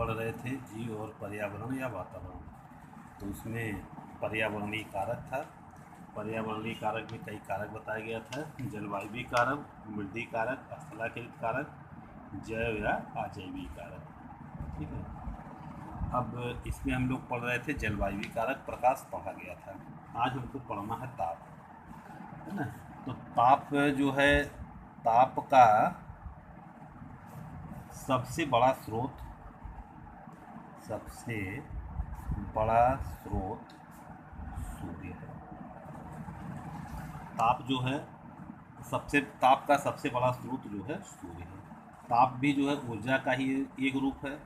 पढ़ रहे थे जीव और पर्यावरण या वातावरण। तो उसमें पर्यावरणीय कारक था। पर्यावरणीय कारक में कई कारक बताया गया था, जलवायु कारक, मृदा कारक, स्थलाकृत कारक, जैव या अजैविक कारक। ठीक है। अब इसमें हम लोग पढ़ रहे थे जलवायु कारक, प्रकाश पढ़ा गया था। आज हमको पढ़ना है ताप, है ना। तो ताप जो है, ताप का सबसे बड़ा स्रोत सूर्य है। ताप का सबसे बड़ा स्रोत जो है सूर्य है। ताप भी जो है ऊर्जा का ही एक रूप है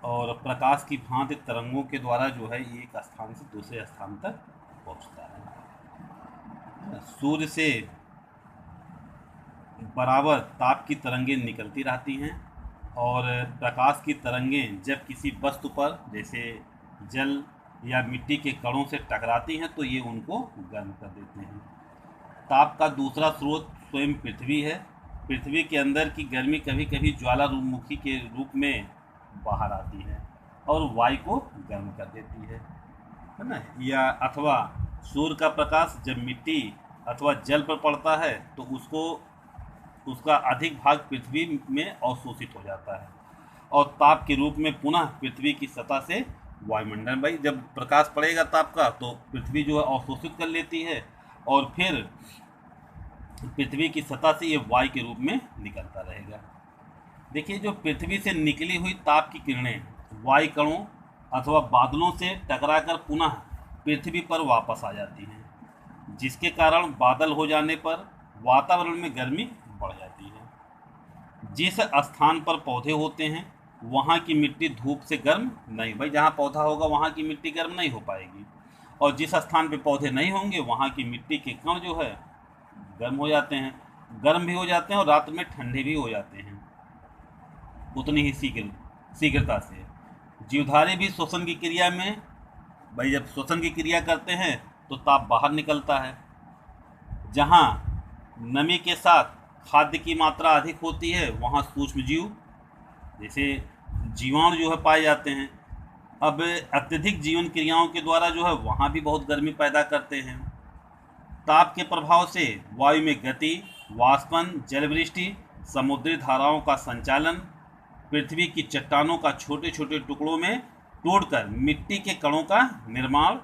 और प्रकाश की भांति तरंगों के द्वारा जो है एक स्थान से दूसरे स्थान तक पहुंचता है। सूर्य से बराबर ताप की तरंगें निकलती रहती हैं और प्रकाश की तरंगें जब किसी वस्तु पर जैसे जल या मिट्टी के कणों से टकराती हैं तो ये उनको गर्म कर देते हैं। ताप का दूसरा स्रोत स्वयं पृथ्वी है। पृथ्वी के अंदर की गर्मी कभी कभी ज्वालामुखी के रूप में बाहर आती है और वायु को गर्म कर देती है ना। या अथवा सूर्य का प्रकाश जब मिट्टी अथवा जल पर पड़ता है तो उसका अधिक भाग पृथ्वी में अवशोषित हो जाता है और ताप के रूप में पुनः पृथ्वी की सतह से वायुमंडल, भाई जब प्रकाश पड़ेगा ताप का तो पृथ्वी जो है अवशोषित कर लेती है और फिर पृथ्वी की सतह से ये वायु के रूप में निकलता रहेगा। देखिए, जो पृथ्वी से निकली हुई ताप की किरणें वायु कणों अथवा बादलों से टकराकर पुनः पृथ्वी पर वापस आ जाती हैं, जिसके कारण बादल हो जाने पर वातावरण में गर्मी बढ़ जाती है। जिस स्थान पर पौधे होते हैं वहाँ की मिट्टी धूप से गर्म नहीं, भाई जहाँ पौधा होगा वहाँ की मिट्टी गर्म नहीं हो पाएगी और जिस स्थान पे पौधे नहीं होंगे वहाँ की मिट्टी के कण जो है गर्म हो जाते हैं, गर्म भी हो जाते हैं और रात में ठंडे भी हो जाते हैं उतनी ही शीघ्रता से। जीवधारी भी श्वसन की क्रिया में, भाई जब श्वसन की क्रिया करते हैं तो ताप बाहर निकलता है। जहाँ नमी के साथ खाद्य की मात्रा अधिक होती है वहाँ सूक्ष्म जीव जैसे जीवाणु जो है पाए जाते हैं। अब अत्यधिक जीवन क्रियाओं के द्वारा जो है वहाँ भी बहुत गर्मी पैदा करते हैं। ताप के प्रभाव से वायु में गति, वाष्पन, जलवृष्टि, समुद्री धाराओं का संचालन, पृथ्वी की चट्टानों का छोटे छोटे टुकड़ों में तोड़कर मिट्टी के कणों का निर्माण,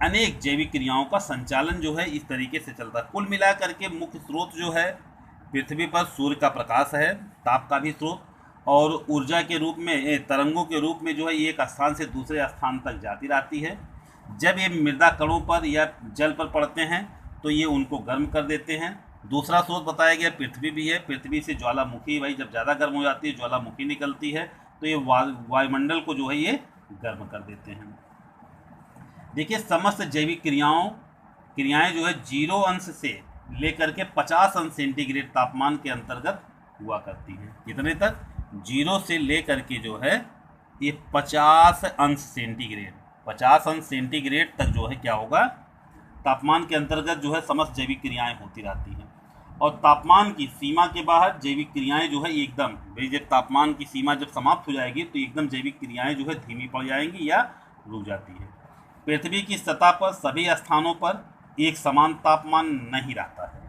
अनेक जैविक क्रियाओं का संचालन जो है इस तरीके से चलता है। कुल मिलाकर के मुख्य स्रोत जो है पृथ्वी पर सूर्य का प्रकाश है, ताप का भी स्रोत, और ऊर्जा के रूप में तरंगों के रूप में जो है एक स्थान से दूसरे स्थान तक जाती रहती है। जब ये मृदा कणों पर या जल पर पड़ते हैं तो ये उनको गर्म कर देते हैं। दूसरा स्रोत बताया गया पृथ्वी भी है। पृथ्वी से ज्वालामुखी, भाई जब ज़्यादा गर्म हो जाती है ज्वालामुखी निकलती है तो ये वायुमंडल को जो है ये गर्म कर देते हैं। देखिए, समस्त जैविक क्रियाएं जो है 0 अंश से लेकर के 50 अंश सेंटीग्रेड तापमान के अंतर्गत हुआ करती हैं। कितने तक? 0 से लेकर के जो है ये 50 अंश सेंटीग्रेड तक जो है क्या होगा, तापमान के अंतर्गत जो है समस्त जैविक क्रियाएं होती रहती हैं। और तापमान की सीमा के बाहर जैविक क्रियाएं जो है एकदम, जब तापमान की सीमा जब समाप्त हो जाएगी तो एकदम जैविक क्रियाएं जो है धीमी पड़ जाएंगी या रुक जाती है। पृथ्वी की सतह पर सभी स्थानों पर एक समान तापमान नहीं रहता है।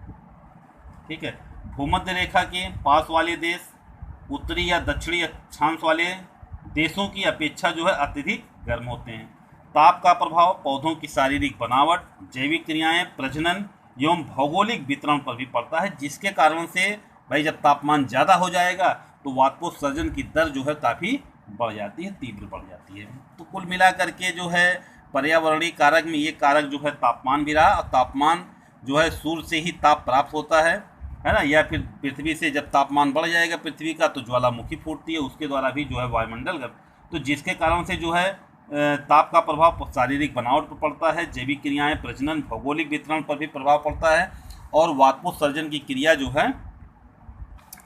ठीक है। भूमध्य रेखा के पास वाले देश उत्तरी या दक्षिणी अक्षांश वाले देशों की अपेक्षा जो है अत्यधिक गर्म होते हैं। ताप का प्रभाव पौधों की शारीरिक बनावट, जैविक क्रियाएं, प्रजनन एवं भौगोलिक वितरण पर भी पड़ता है, जिसके कारण से भाई जब तापमान ज़्यादा हो जाएगा तो वाष्पोत्सर्जन की दर जो है काफ़ी बढ़ जाती है, तीव्र बढ़ जाती है। तो कुल मिलाकर के जो है पर्यावरणीय कारक में ये कारक जो है तापमान भी रहा, और तापमान जो है सूर्य से ही ताप प्राप्त होता है ना, या फिर पृथ्वी से जब तापमान बढ़ जाएगा पृथ्वी का तो ज्वालामुखी फूटती है, उसके द्वारा भी जो है वायुमंडल गर्म, तो जिसके कारण से जो है ताप का प्रभाव शारीरिक बनावट पर पड़ता है, जैविक क्रियाएं, प्रजनन, भौगोलिक वितरण पर भी प्रभाव पड़ता है और वाष्पोत्सर्जन की क्रिया जो है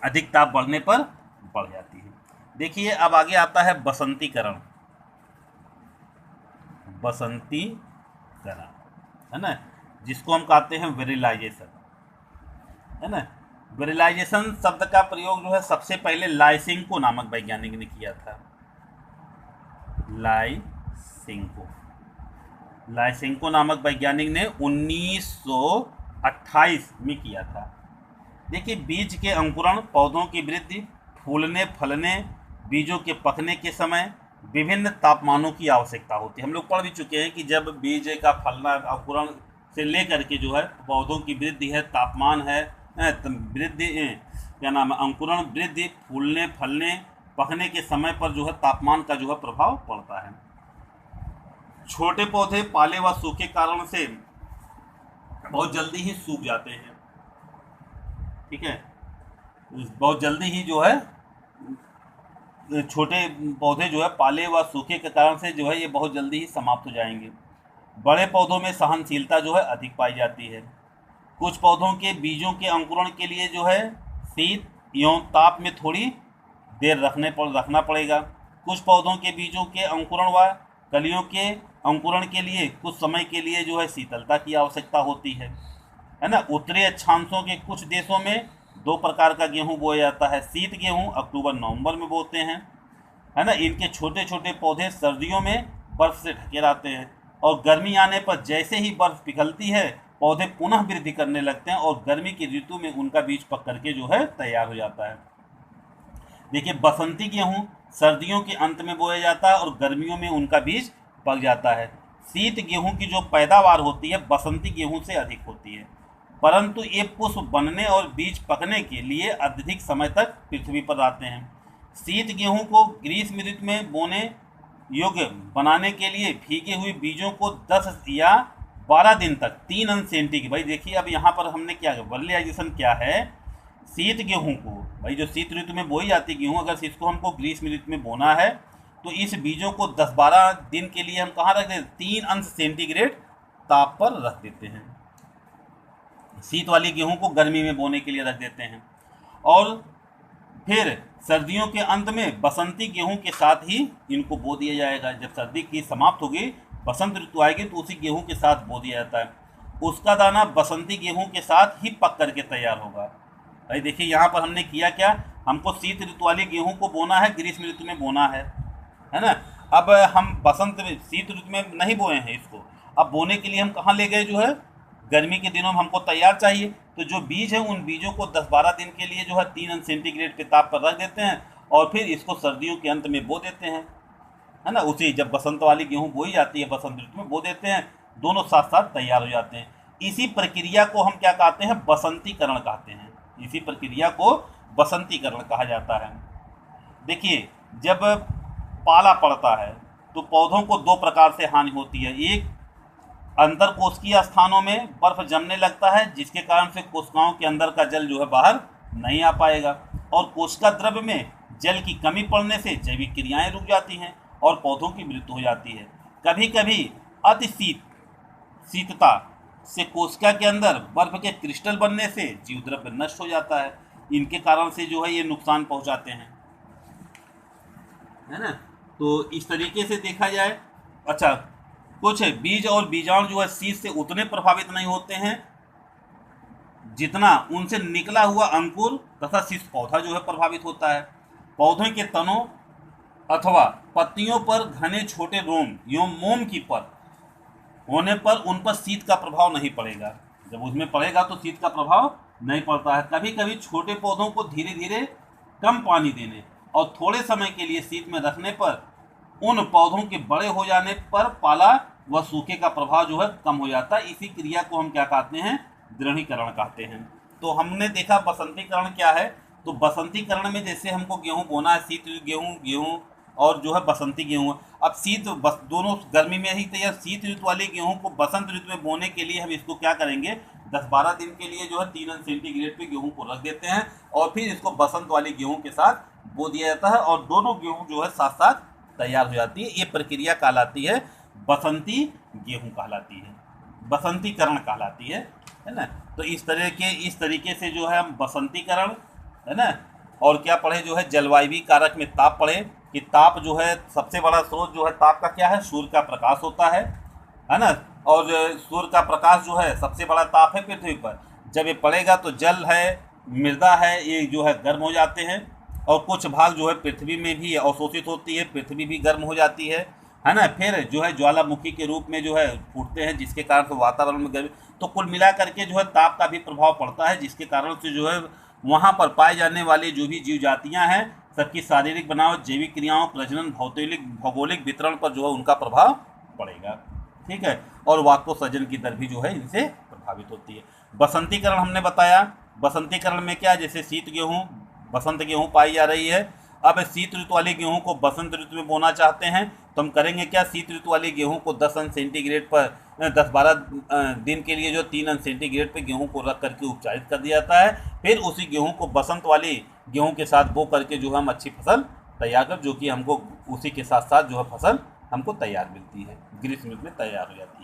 अधिक ताप बढ़ने पर बढ़ जाती है। देखिए, अब आगे आता है बसंतीकरण, है ना, जिसको हम कहते हैं वेरिलाइजेशन, है ना। वेरिलाइजेशन शब्द का प्रयोग जो है सबसे पहले लाइसेंको नामक वैज्ञानिक ने किया था। लाइसेंको। लाइसेंको नामक वैज्ञानिक ने 1928 में किया था। देखिए, बीज के अंकुरण, पौधों की वृद्धि, फूलने फलने, बीजों के पकने के समय विभिन्न तापमानों की आवश्यकता होती है। हम लोग पढ़ भी चुके हैं कि जब बीज का फलना, अंकुरण से लेकर के जो है पौधों की वृद्धि है, तापमान है, वृद्धि क्या नाम है, अंकुरण, वृद्धि, फूलने फलने, पकने के समय पर जो है तापमान का जो है प्रभाव पड़ता है। छोटे पौधे पाले व सूखे कारण से बहुत जल्दी ही सूख जाते हैं। ठीक है, बहुत जल्दी ही जो है छोटे पौधे जो है पाले व सूखे के कारण से जो है ये बहुत जल्दी ही समाप्त हो जाएंगे। बड़े पौधों में सहनशीलता जो है अधिक पाई जाती है। कुछ पौधों के बीजों के अंकुरण के लिए जो है शीत एवं ताप में थोड़ी देर रखना पड़ेगा। कुछ पौधों के बीजों के अंकुरण व कलियों के अंकुरण के लिए कुछ समय के लिए जो है शीतलता की आवश्यकता होती है ना। उत्तरी अक्षांशों के कुछ देशों में 2 प्रकार का गेहूं बोया जाता है। शीत गेहूं अक्टूबर नवंबर में बोते हैं, है ना। इनके छोटे छोटे पौधे सर्दियों में बर्फ से ढके रहते हैं और गर्मी आने पर जैसे ही बर्फ पिघलती है पौधे पुनः वृद्धि करने लगते हैं और गर्मी की ऋतु में उनका बीज पक करके जो है तैयार हो जाता है। देखिए, बसंती गेहूं सर्दियों के अंत में बोया जाता है और गर्मियों में उनका बीज पक जाता है। शीत गेहूं की जो पैदावार होती है बसंती गेहूं से अधिक होती है, परंतु ये पुष्प बनने और बीज पकने के लिए अत्यधिक समय तक पृथ्वी पर रहते हैं। शीत गेहूं को ग्रीष्म ऋतु में बोने योग्य बनाने के लिए भीगे हुए बीजों को 10 या 12 दिन तक 3 अंश सेंटीग्रेड, भाई देखिए अब यहाँ पर हमने क्या वर्लियाइजेशन क्या है, शीत गेहूं को, भाई जो शीत ऋतु में बोई जाती गेहूं, अगर इसको हमको ग्रीष्म ऋतु में बोना है तो इस बीजों को 10-12 दिन के लिए हम कहाँ रख देते, 3 अंश सेंटीग्रेड ताप पर रख देते हैं। शीत वाली गेहूं को गर्मी में बोने के लिए रख देते हैं और फिर सर्दियों के अंत में बसंती गेहूं के साथ ही इनको बो दिया जाएगा। जब सर्दी की समाप्त होगी, बसंत ऋतु आएगी तो उसी गेहूं के साथ बो दिया जाता है। उसका दाना बसंती गेहूं के साथ ही पक करके तैयार होगा। भाई देखिए, यहाँ पर हमने किया क्या, हमको शीत ऋतु वाली गेहूं को बोना है, ग्रीष्म ऋतु में बोना है ना। अब हम शीत ऋतु में नहीं बोए हैं इसको, अब बोने के लिए हम कहाँ ले गए, जो है गर्मी के दिनों में हमको तैयार चाहिए, तो जो बीज है उन बीजों को 10-12 दिन के लिए जो है 3 अंश सेंटीग्रेड के ताप पर रख देते हैं और फिर इसको सर्दियों के अंत में बो देते हैं, है ना। उसी जब बसंत वाली गेहूं बोई जाती है बसंत ऋतु में बो देते हैं, दोनों साथ साथ तैयार हो जाते हैं। इसी प्रक्रिया को हम क्या कहते हैं, बसंतीकरण कहते हैं। इसी प्रक्रिया को बसंतीकरण कहा जाता है। देखिए, जब पाला पड़ता है तो पौधों को 2 प्रकार से हानि होती है। एक, अंतर कोशिकीय स्थानों में बर्फ जमने लगता है जिसके कारण से कोशिकाओं के अंदर का जल जो है बाहर नहीं आ पाएगा और कोशिका द्रव्य में जल की कमी पड़ने से जैविक क्रियाएं रुक जाती हैं और पौधों की मृत्यु हो जाती है। कभी कभी शीतता से कोशिका के अंदर बर्फ के क्रिस्टल बनने से जीव द्रव्य नष्ट हो जाता है। इनके कारण से जो है ये नुकसान पहुंचाते हैं, है ना। तो इस तरीके से देखा जाए, अच्छा, कुछ बीज और बीजाणु जो है शीत से उतने प्रभावित नहीं होते हैं जितना उनसे निकला हुआ अंकुर तथा शीत पौधा जो है प्रभावित होता है। पौधों के तनों अथवा पत्तियों पर घने छोटे रोम एवं मोम की परत होने पर उन पर शीत का प्रभाव नहीं पड़ेगा। जब उसमें पड़ेगा तो शीत का प्रभाव नहीं पड़ता है। कभी कभी छोटे पौधों को धीरे धीरे कम पानी देने और थोड़े समय के लिए शीत में रखने पर उन पौधों के बड़े हो जाने पर पाला व सूखे का प्रभाव जो है कम हो जाता है। इसी क्रिया को हम क्या कहते हैं, दृढ़ीकरण कहते हैं। तो हमने देखा बसंतीकरण क्या है, तो बसंतीकरण में जैसे हमको गेहूं बोना है, शीत गेहूं और जो है बसंती गेहूं। अब दोनों गर्मी में ही तैयार, शीत ऋतु वाली गेहूं को बसंत ऋतु में बोने के लिए हम इसको क्या करेंगे, 10-12 दिन के लिए जो है 3 अंश सेंटीग्रेड पे गेहूं को रख देते हैं और फिर इसको बसंत वाली गेहूं के साथ बो दिया जाता है और दोनों गेहूं जो है साथ साथ तैयार हो जाती है। ये प्रक्रिया कहलाती है बसंती गेहूं कहलाती है, बसंतीकरण कहलाती है ना। तो इस तरीके से जो है हम बसंतीकरण, है ना। और क्या पढ़े, जो है जलवायु कारक में ताप पढ़े कि ताप जो है सबसे बड़ा स्रोत जो है ताप का क्या है, सूर्य का प्रकाश होता है ना। और सूर्य का प्रकाश जो है सबसे बड़ा ताप है पृथ्वी पर। जब ये पड़ेगा तो जल है, मृदा है, ये जो है गर्म हो जाते हैं और कुछ भाग जो है पृथ्वी में भी अवशोषित होती है, पृथ्वी भी गर्म हो जाती है है ना, फिर जो है ज्वालामुखी के रूप में जो है फूटते हैं, जिसके कारण से वातावरण में गर्मी, तो कुल मिला करके जो है ताप का भी प्रभाव पड़ता है, जिसके कारण से जो है वहाँ पर पाए जाने वाली जो भी जीव जातियाँ हैं सबकी शारीरिक बनावट, जैविक क्रियाओं, प्रजनन, भौगोलिक वितरण पर जो है उनका प्रभाव पड़ेगा। ठीक है, और वाष्पोत्सर्जन की दर भी जो है इनसे प्रभावित होती है। बसंतीकरण हमने बताया, बसंतीकरण में क्या, जैसे शीत गेहूँ, बसंत गेहूँ पाई जा रही है। अब शीत ऋतु वाली गेहूँ को बसंत ऋतु में बोना चाहते हैं तो हम करेंगे क्या, शीत ऋतु वाली गेहूँ को 10 अंश सेंटीग्रेड पर 10-12 दिन के लिए जो 3 अंश सेंटीग्रेड पर गेहूँ को रख करके उपचारित कर दिया जाता है। फिर उसी गेहूँ को बसंत वाली गेहूँ के साथ बो करके जो हम अच्छी फसल तैयार कर, जो कि हमको उसी के साथ साथ जो है फसल हमको तैयार मिलती है, ग्रीष्म ऋतु में तैयार हो जाती है।